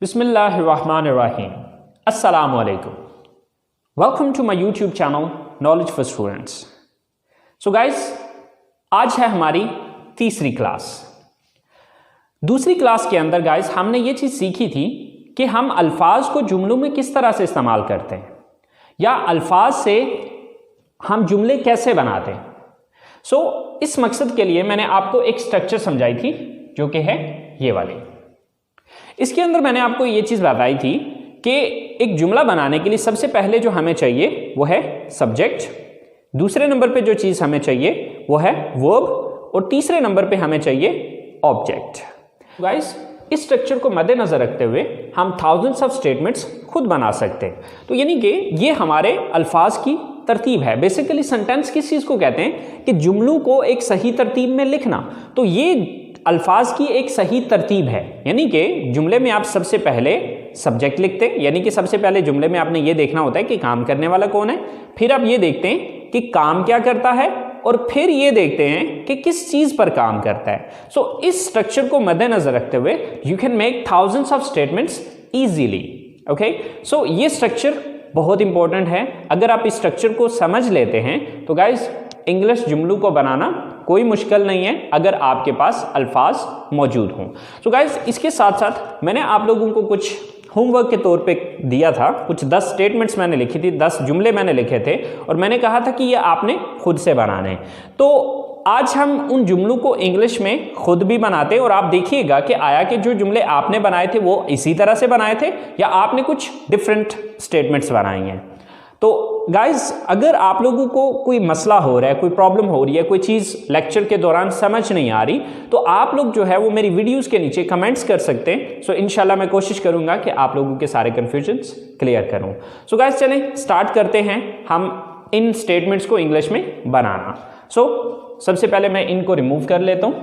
बिस्मिल्लाहिर्रहमानिर्रहीम। अस्सलामु अलैकुम। Welcome to my YouTube channel knowledge for students. So guys, आज है हमारी तीसरी क्लास। दूसरी क्लास के अंदर गाइस हमने ये चीज़ सीखी थी कि हम अल्फाज को जुमलों में किस तरह से इस्तेमाल करते हैं या अल्फाज से हम जुमले कैसे बनाते हैं। इस मकसद के लिए मैंने आपको एक स्ट्रक्चर समझाई थी जो कि है ये वाली। इसके अंदर मैंने आपको ये चीज़ बताई थी कि एक जुमला बनाने के लिए सबसे पहले जो हमें चाहिए वो है सब्जेक्ट, दूसरे नंबर पे जो चीज़ हमें चाहिए वो है वर्ब और तीसरे नंबर पे हमें चाहिए ऑब्जेक्ट। गाइस, इस स्ट्रक्चर को मद्देनजर रखते हुए हम थाउजेंड्स ऑफ स्टेटमेंट्स खुद बना सकते हैं। तो यानी कि ये हमारे अल्फाज की तरतीब है। बेसिकली सेंटेंस किस चीज़ को कहते हैं कि जुमलों को एक सही तरतीब में लिखना। तो ये अल्फाज की एक सही तरतीब है। यानी कि जुमले में आप सबसे पहले सब्जेक्ट लिखते हैं, यानी कि सबसे पहले जुमले में आपने ये देखना होता है कि काम करने वाला कौन है, फिर आप ये देखते हैं कि काम क्या करता है और फिर ये देखते हैं कि किस चीज़ पर काम करता है। इस स्ट्रक्चर को मद्देनजर रखते हुए you can make thousands of statements easily. Okay, ये स्ट्रक्चर बहुत इंपॉर्टेंट है। अगर आप इस स्ट्रक्चर को समझ लेते हैं तो गाइस इंग्लिश जुमलों को बनाना कोई मुश्किल नहीं है अगर आपके पास अल्फाज मौजूद हों। गाइस, इसके साथ साथ मैंने आप लोगों को कुछ होमवर्क के तौर पे दिया था। कुछ 10 स्टेटमेंट्स मैंने लिखी थी, 10 जुमले मैंने लिखे थे और मैंने कहा था कि ये आपने खुद से बनाने हैं। तो आज हम उन जुमलों को इंग्लिश में खुद भी बनाते हैं और आप देखिएगा कि आया कि जो जुमले आपने बनाए थे वो इसी तरह से बनाए थे या आपने कुछ डिफरेंट स्टेटमेंट्स बनाई हैं। तो गाइज, अगर आप लोगों को कोई मसला हो रहा है, कोई प्रॉब्लम हो रही है, कोई चीज़ लेक्चर के दौरान समझ नहीं आ रही, तो आप लोग जो है वो मेरी वीडियोस के नीचे कमेंट्स कर सकते हैं। इंशाल्लाह मैं कोशिश करूंगा कि आप लोगों के सारे कन्फ्यूजन्स क्लियर करूं। गाइज, चलें स्टार्ट करते हैं हम इन स्टेटमेंट्स को इंग्लिश में बनाना। सबसे पहले मैं इनको रिमूव कर लेता हूं।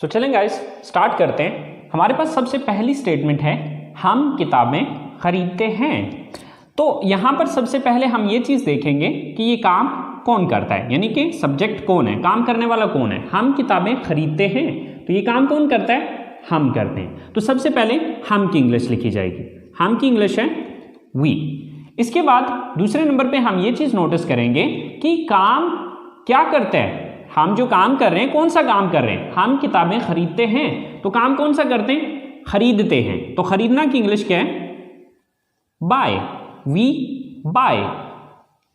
चलें गाइज स्टार्ट करते हैं। हमारे पास सबसे पहली स्टेटमेंट है, हम किताबें खरीदते हैं। तो यहां पर सबसे पहले हम ये चीज देखेंगे कि ये काम कौन करता है, यानी कि सब्जेक्ट कौन है, काम करने वाला कौन है। हम किताबें खरीदते हैं, तो ये काम कौन करता है, हम करते हैं। तो सबसे पहले हम की इंग्लिश लिखी जाएगी। हम की इंग्लिश है वी। इसके बाद दूसरे नंबर पे हम ये चीज नोटिस करेंगे कि काम क्या करते हैं। हम जो काम कर रहे हैं, कौन सा काम कर रहे हैं, हम किताबें खरीदते हैं, तो काम कौन सा करते हैं, खरीदते हैं। तो खरीदना की इंग्लिश क्या है, बाय। We bye.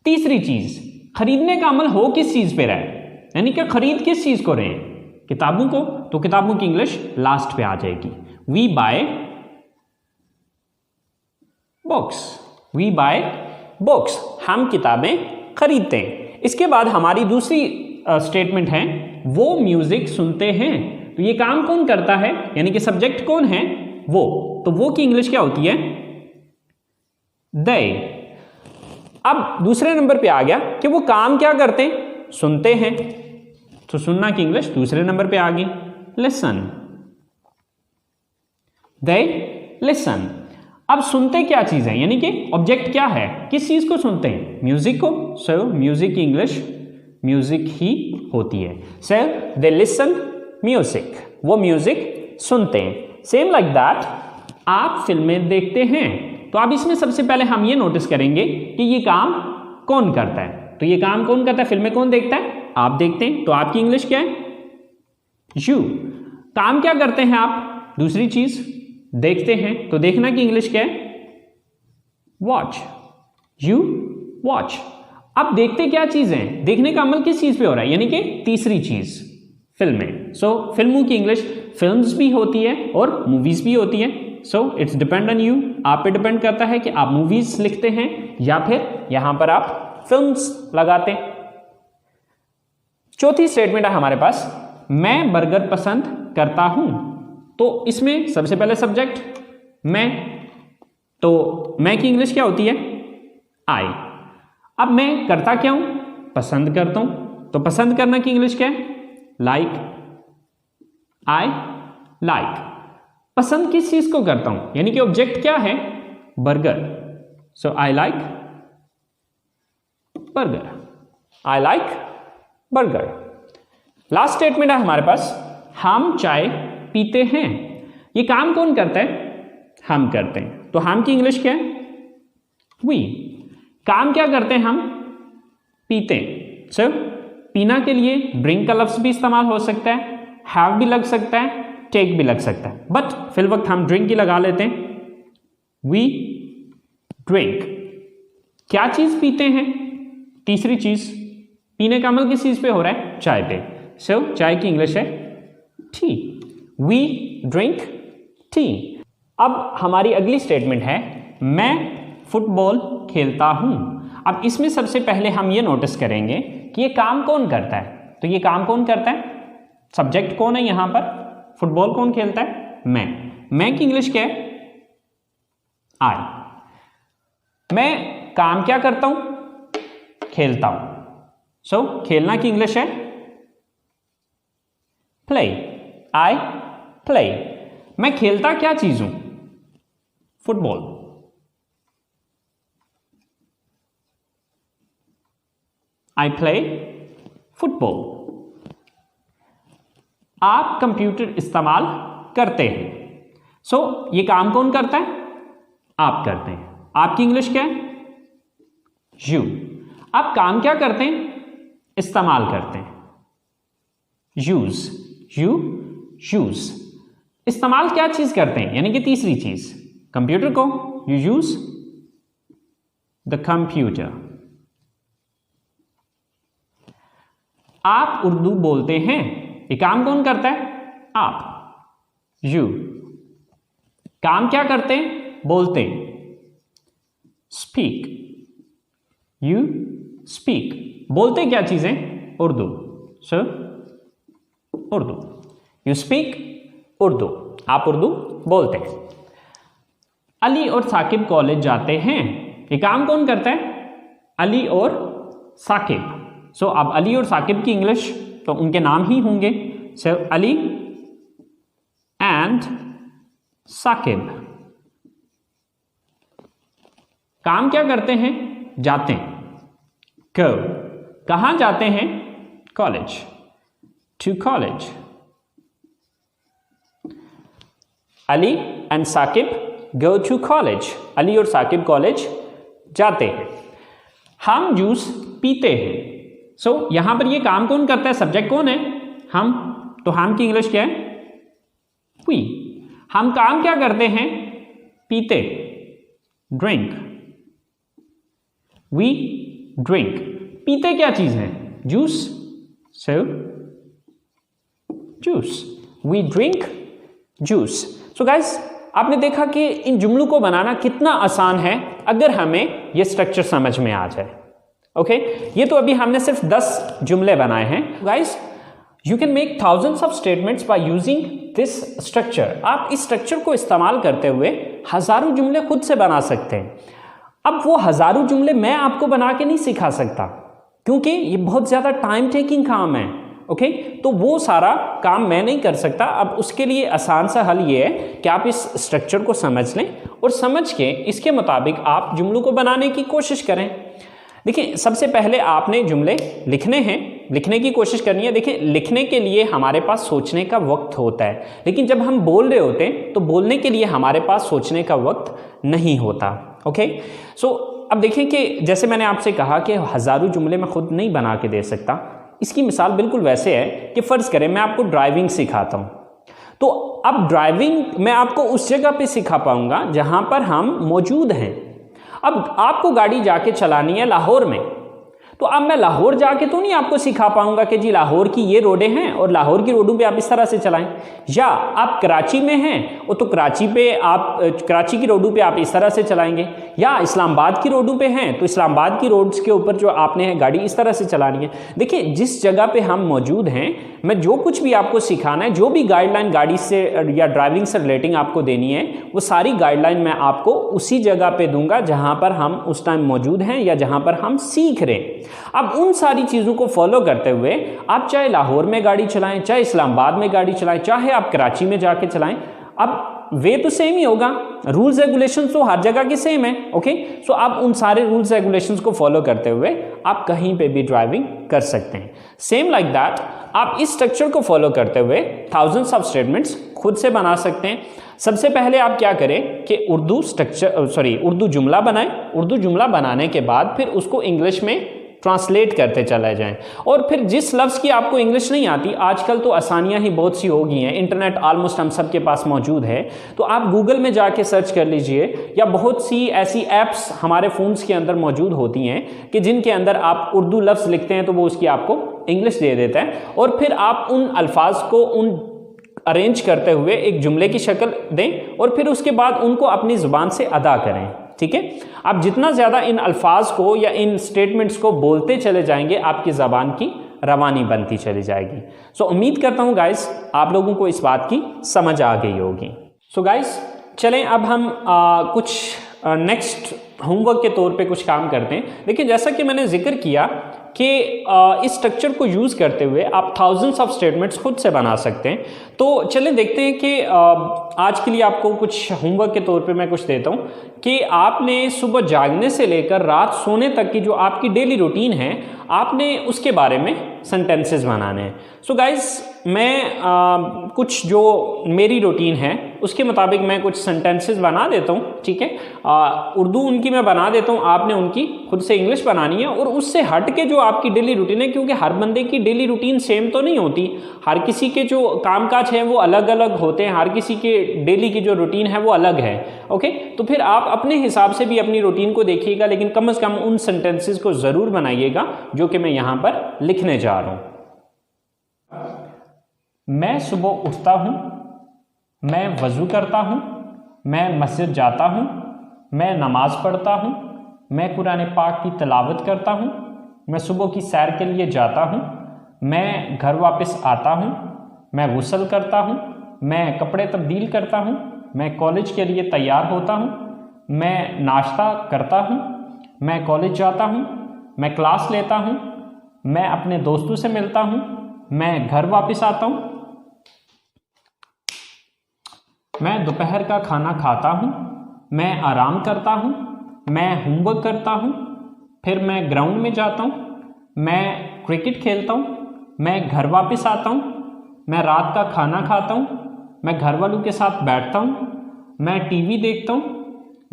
तीसरी चीज, खरीदने का अमल हो किस चीज पे रहा है, यानी कि खरीद किस चीज को रहे हैं, किताबों को, तो किताबों की इंग्लिश लास्ट पे आ जाएगी। We buy books. We buy books, हम किताबें खरीदते हैं। इसके बाद हमारी दूसरी स्टेटमेंट है, वो म्यूजिक सुनते हैं। तो ये काम कौन करता है, यानी कि सब्जेक्ट कौन है, वो। तो वो की इंग्लिश क्या होती है, दे। अब दूसरे नंबर पे आ गया कि वो काम क्या करते हैं, सुनते हैं। तो सुनना की इंग्लिश दूसरे नंबर पे आ गई, लिसन। They listen. अब सुनते क्या चीज है, यानी कि ऑब्जेक्ट क्या है, किस चीज को सुनते हैं, म्यूजिक को। म्यूजिक की इंग्लिश म्यूजिक ही होती है। दे लिसन म्यूजिक, वो म्यूजिक सुनते हैं। सेम लाइक दैट, आप फिल्में देखते हैं। तो अब इसमें सबसे पहले हम ये नोटिस करेंगे कि ये काम कौन करता है। तो ये काम कौन करता है, फिल्में कौन देखता है, आप देखते हैं। तो आपकी इंग्लिश क्या है, यू। काम क्या करते हैं आप, दूसरी चीज देखते हैं, तो देखना की इंग्लिश क्या है, वॉच। You watch. अब देखते क्या चीज है, देखने का अमल किस चीज पे हो रहा है, यानी कि तीसरी चीज, फिल्में। फिल्मों की इंग्लिश फिल्म्स भी होती है और मूवीज भी होती है। इट्स डिपेंड ऑन यू, आप पे डिपेंड करता है कि आप मूवीज लिखते हैं या फिर यहां पर आप फिल्म्स लगाते हैं। चौथी स्टेटमेंट है हमारे पास, मैं बर्गर पसंद करता हूं। तो इसमें सबसे पहले सब्जेक्ट मैं, तो मैं की इंग्लिश क्या होती है, आई। अब मैं करता क्या हूं, पसंद करता हूं। तो पसंद करना की इंग्लिश क्या है, लाइक। I like. पसंद किस चीज को करता हूं, यानी कि ऑब्जेक्ट क्या है, burger. I like burger. I like burger. Last statement है हमारे पास, हम चाय पीते हैं। ये काम कौन करता है? हम करते हैं। तो हम की इंग्लिश क्या है? वी। काम क्या करते हैं? हम पीते हैं। सो पीना के लिए ड्रिंक का लफ्ज भी इस्तेमाल हो सकता है, हैव भी लग सकता है, टेक भी लग सकता है, बट फिल वक्त हम ड्रिंक ही लगा लेते हैं। We drink. क्या चीज पीते हैं? तीसरी चीज। पीने का अमल किस चीज पे हो रहा है? चाय पे। सो चाय की इंग्लिश है टी। We drink tea. अब हमारी अगली स्टेटमेंट है, मैं फुटबॉल खेलता हूं। अब इसमें सबसे पहले हम ये नोटिस करेंगे कि ये काम कौन करता है। तो ये काम कौन करता है? सब्जेक्ट कौन है यहां पर? फुटबॉल कौन खेलता है? मैं की इंग्लिश क्या है? आई। मैं काम क्या करता हूं? खेलता हूं। सो खेलना की इंग्लिश है प्ले। I play. मैं खेलता क्या चीज हूं? फुटबॉल। I play football. आप कंप्यूटर इस्तेमाल करते हैं। सो ये काम कौन करता है? आप करते हैं। आपकी इंग्लिश क्या है? यू। आप काम क्या करते हैं? इस्तेमाल करते हैं। यूज। You use. इस्तेमाल क्या चीज करते हैं? यानी कि तीसरी चीज, कंप्यूटर को। You use the computer. आप उर्दू बोलते हैं। ये काम कौन करता है? आप। यू। काम क्या करते हैं? बोलते हैं। स्पीक। You speak. बोलते क्या चीजें? Urdu. So Urdu. You speak Urdu. आप उर्दू बोलते हैं। अली और साकिब कॉलेज जाते हैं। ये काम कौन करता है? अली और साकिब। सो अब अली और साकिब की इंग्लिश तो उनके नाम ही होंगे। सो अली एंड साकिब। काम क्या करते हैं? जाते हैं। गो। कहां जाते हैं? College. To college. Ali and Saqib go to college. Ali और साकिब कॉलेज जाते हैं। हम जूस पीते हैं। सो यहां पर ये काम कौन करता है? सब्जेक्ट कौन है? हम। तो हम की इंग्लिश क्या है? वी। हम काम क्या करते हैं? पीते। ड्रिंक। We drink. पीते क्या चीज है? Juice. So juice. We drink juice. So guys, आपने देखा कि इन जुमलों को बनाना कितना आसान है अगर हमें यह स्ट्रक्चर समझ में आ जाए। ओके, ये तो अभी हमने सिर्फ 10 जुमले बनाए हैं। Guys, you can make thousands of statements by using this structure. आप इस स्ट्रक्चर को इस्तेमाल करते हुए हजारों जुमले खुद से बना सकते हैं। अब वो हजारों जुमले मैं आपको बना के नहीं सिखा सकता, क्योंकि ये बहुत ज्यादा टाइम टेकिंग काम है। ओके, तो वो सारा काम मैं नहीं कर सकता। अब उसके लिए आसान सा हल ये है कि आप इस स्ट्रक्चर को समझ लें और समझ के इसके मुताबिक आप जुमलों को बनाने की कोशिश करें। देखिए, सबसे पहले आपने जुमले लिखने हैं, लिखने की कोशिश करनी है। देखिए, लिखने के लिए हमारे पास सोचने का वक्त होता है, लेकिन जब हम बोल रहे होते हैं तो बोलने के लिए हमारे पास सोचने का वक्त नहीं होता। ओके, सो अब देखिए कि जैसे मैंने आपसे कहा कि हजारों जुमले मैं खुद नहीं बना के दे सकता। इसकी मिसाल बिल्कुल वैसे है कि फर्ज करें मैं आपको ड्राइविंग सिखाता हूं, तो अब ड्राइविंग मैं आपको उस जगह पे सिखा पाऊंगा जहां पर हम मौजूद हैं। अब आपको गाड़ी जाके चलानी है लाहौर में, तो अब मैं लाहौर जाके तो नहीं आपको सिखा पाऊंगा कि जी लाहौर की ये रोडें हैं और लाहौर की रोडों पे आप इस तरह से चलाएं। या आप कराची में हैं और तो कराची पे आप कराची की रोडों पे आप इस तरह से चलाएंगे, या इस्लामाबाद की रोडों पे हैं तो इस्लामाबाद की रोड्स के ऊपर जो आपने गाड़ी इस तरह से चलानी है। देखिए, जिस जगह पे हम मौजूद हैं, मैं जो कुछ भी आपको सिखाना है, जो भी गाइडलाइन गाड़ी से या ड्राइविंग से रिलेटिंग आपको देनी है, वो सारी गाइडलाइन मैं आपको उसी जगह पे दूंगा जहां पर हम उस टाइम मौजूद हैं या जहां पर हम सीख रहे हैं। अब उन सारी चीजों को फॉलो करते हुए आप चाहे लाहौर में गाड़ी चलाएं, चाहे इस्लामाबाद में गाड़ी चलाएं, चाहे आप कराची में जाके चलाएं, अब वे तो सेम ही होगा, रूल्स रेगुलेशंस तो हर जगह के सेम है। ओके, सो आप उन सारे रूल्स रेगुलेशंस को फॉलो करते हुए आप कहीं पे भी ड्राइविंग कर सकते हैं। सेम लाइक दैट आप इस स्ट्रक्चर को फॉलो करते हुए थाउजेंड्स ऑफ स्टेटमेंट्स खुद से बना सकते हैं। सबसे पहले आप क्या करें कि उर्दू जुमला बनाएं। उर्दू जुमला बनाने के बाद फिर उसको इंग्लिश में ट्रांसलेट करते चले जाएं, और फिर जिस लफ्ज़ की आपको इंग्लिश नहीं आती, आजकल तो आसानियां ही बहुत सी हो गई हैं, इंटरनेट ऑलमोस्ट हम सब के पास मौजूद है, तो आप गूगल में जाके सर्च कर लीजिए, या बहुत सी ऐसी ऐप्स हमारे फ़ोन्स के अंदर मौजूद होती हैं कि जिनके अंदर आप उर्दू लफ्ज़ लिखते हैं तो वो उसकी आपको इंग्लिश दे देता है, और फिर आप उन अल्फाज को अरेंज करते हुए एक जुमले की शक्ल दें और फिर उसके बाद उनको अपनी ज़ुबान से अदा करें। ठीक है, आप जितना ज़्यादा इन अल्फाज को या इन स्टेटमेंट्स को बोलते चले जाएंगे, आपकी ज़बान की रवानी बनती चली जाएगी। सो उम्मीद करता हूँ गाइस आप लोगों को इस बात की समझ आ गई होगी। सो गाइस चलें अब हम कुछ नेक्स्ट होमवर्क के तौर पे कुछ काम करते हैं। देखिए, जैसा कि मैंने जिक्र किया कि इस स्ट्रक्चर को यूज़ करते हुए आप थाउजेंड्स ऑफ स्टेटमेंट्स खुद से बना सकते हैं। तो चलें देखते हैं कि आज के लिए आपको कुछ होमवर्क के तौर पे मैं कुछ देता हूँ कि आपने सुबह जागने से लेकर रात सोने तक की जो आपकी डेली रूटीन है, आपने उसके बारे में सेंटेंसेस बनाने हैं। सो गाइस मैं कुछ जो मेरी रूटीन है उसके मुताबिक मैं कुछ सेंटेंसेस बना देता हूँ। ठीक है, उर्दू उनकी मैं बना देता हूँ, आपने उनकी खुद से इंग्लिश बनानी है। और उससे हट के जो आपकी डेली रूटीन है, क्योंकि हर बंदे की डेली रूटीन सेम तो नहीं होती, हर किसी के जो कामकाज हैं वो अलग अलग होते हैं, हर किसी के डेली की जो रूटीन है वो अलग है। ओके, तो फिर आप अपने हिसाब से भी अपनी रूटीन को देखिएगा, लेकिन कम से कम उन सेंटेंसेस को ज़रूर बनाइएगा जो कि मैं यहाँ पर लिखने जा रहा हूँ। मैं सुबह उठता हूँ, मैं वज़ू करता हूँ, मैं मस्जिद जाता हूँ, मैं नमाज़ पढ़ता हूँ, मैं कुरान पाक की तिलावत करता हूँ, मैं सुबह की सैर के लिए जाता हूँ, मैं घर वापस आता हूँ, मैं गुस्ल करता हूँ, मैं कपड़े तब्दील करता हूँ, मैं कॉलेज के लिए तैयार होता हूँ, मैं नाश्ता करता हूँ, मैं कॉलेज जाता हूँ, मैं क्लास लेता हूँ, मैं अपने दोस्तों से मिलता हूँ, मैं घर वापस आता हूँ, मैं दोपहर का खाना खाता हूँ, मैं आराम करता हूँ, मैं होमवर्क करता हूँ, फिर मैं ग्राउंड में जाता हूँ, मैं क्रिकेट खेलता हूँ, मैं घर वापस आता हूँ, मैं रात का खाना खाता हूँ, मैं घर वालों के साथ बैठता हूँ, मैं टीवी देखता हूँ,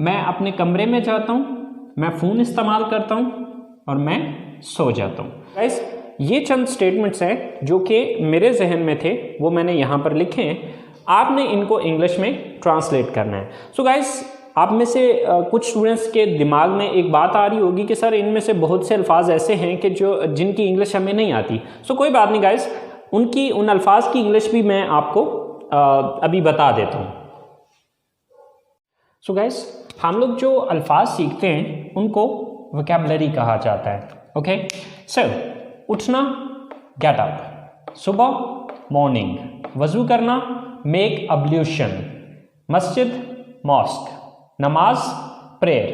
मैं अपने कमरे में जाता हूँ, मैं फ़ोन इस्तेमाल करता हूँ और मैं सो जाता हूँ। गाइस ये चंद स्टेटमेंट्स हैं जो कि मेरे जहन में थे, वो मैंने यहाँ पर लिखे हैं। आपने इनको इंग्लिश में ट्रांसलेट करना है। सो गाइस आप में से कुछ स्टूडेंट्स के दिमाग में एक बात आ रही होगी कि सर इनमें से बहुत से अल्फाज ऐसे हैं कि जिनकी इंग्लिश हमें नहीं आती। सो कोई बात नहीं गाइस, उन अल्फाज की इंग्लिश भी मैं आपको अभी बता देता हूँ। सो गाइस हम लोग जो अल्फाज सीखते हैं उनको वोकैबुलरी कहा जाता है। ओके, सो उठना गेट अप, सुबह मॉर्निंग, वज़ू करना मेक अब्ल्यूशन, मस्जिद मॉस्क, नमाज प्रेयर,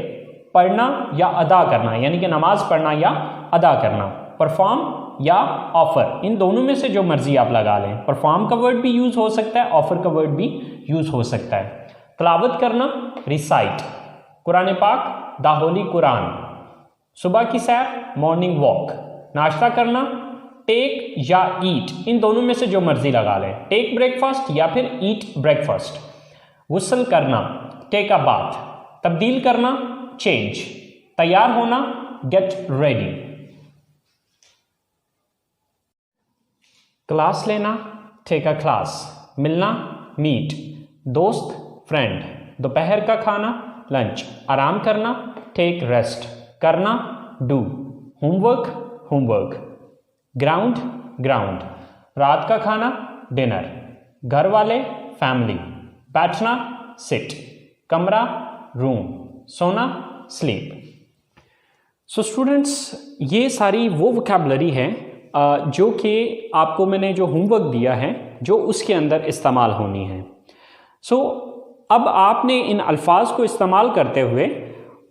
पढ़ना या अदा करना यानी कि नमाज पढ़ना या अदा करना, परफॉर्म या ऑफर, इन दोनों में से जो मर्जी आप लगा लें। परफॉर्म का वर्ड भी यूज़ हो सकता है, ऑफर का वर्ड भी यूज़ हो सकता है। तिलावत करना रिसाइट, कुरान पाक द होली कुरान, सुबह की सैर मॉर्निंग वॉक, नाश्ता करना टेक या ईट, इन दोनों में से जो मर्जी लगा लें, टेक ब्रेकफास्ट या फिर ईट ब्रेकफास्ट। गुस्ल करना टेक अ बाथ, तब्दील करना चेंज, तैयार होना गेट रेडी, क्लास लेना टेक अ क्लास, मिलना मीट, दोस्त फ्रेंड, दोपहर का खाना लंच, आराम करना टेक रेस्ट, करना डू, होमवर्क, ग्राउंड ग्राउंड, रात का खाना डिनर, घर वाले फैमिली, बैठना सिट, कमरा रूम, सोना स्लीप। सो स्टूडेंट्स ये सारी वो वोकैबुलरी है जो कि आपको मैंने जो होमवर्क दिया है जो उसके अंदर इस्तेमाल होनी है। सो अब आपने इन अल्फाज को इस्तेमाल करते हुए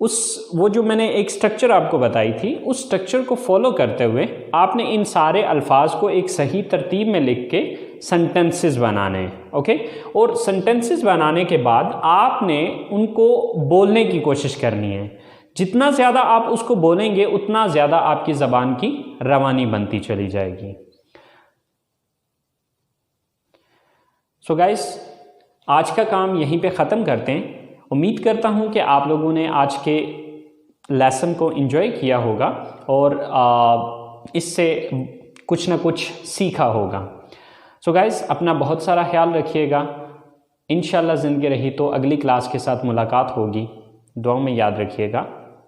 वो जो मैंने एक स्ट्रक्चर आपको बताई थी उस स्ट्रक्चर को फॉलो करते हुए आपने इन सारे अल्फाज को एक सही तरतीब में लिख के सेंटेंसेस बनाने हैं। ओके, और सेंटेंसेस बनाने के बाद आपने उनको बोलने की कोशिश करनी है। जितना ज़्यादा आप उसको बोलेंगे उतना ज़्यादा आपकी ज़बान की रवानी बनती चली जाएगी। सो गाइस, आज का काम यहीं पे ख़त्म करते हैं। उम्मीद करता हूँ कि आप लोगों ने आज के लेसन को एंजॉय किया होगा और इससे कुछ ना कुछ सीखा होगा। सो गाइस, अपना बहुत सारा ख्याल रखिएगा। इंशाल्लाह ज़िंदगी रही तो अगली क्लास के साथ मुलाकात होगी। दुआ में याद रखिएगा।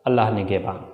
अल्लाह निगहबान।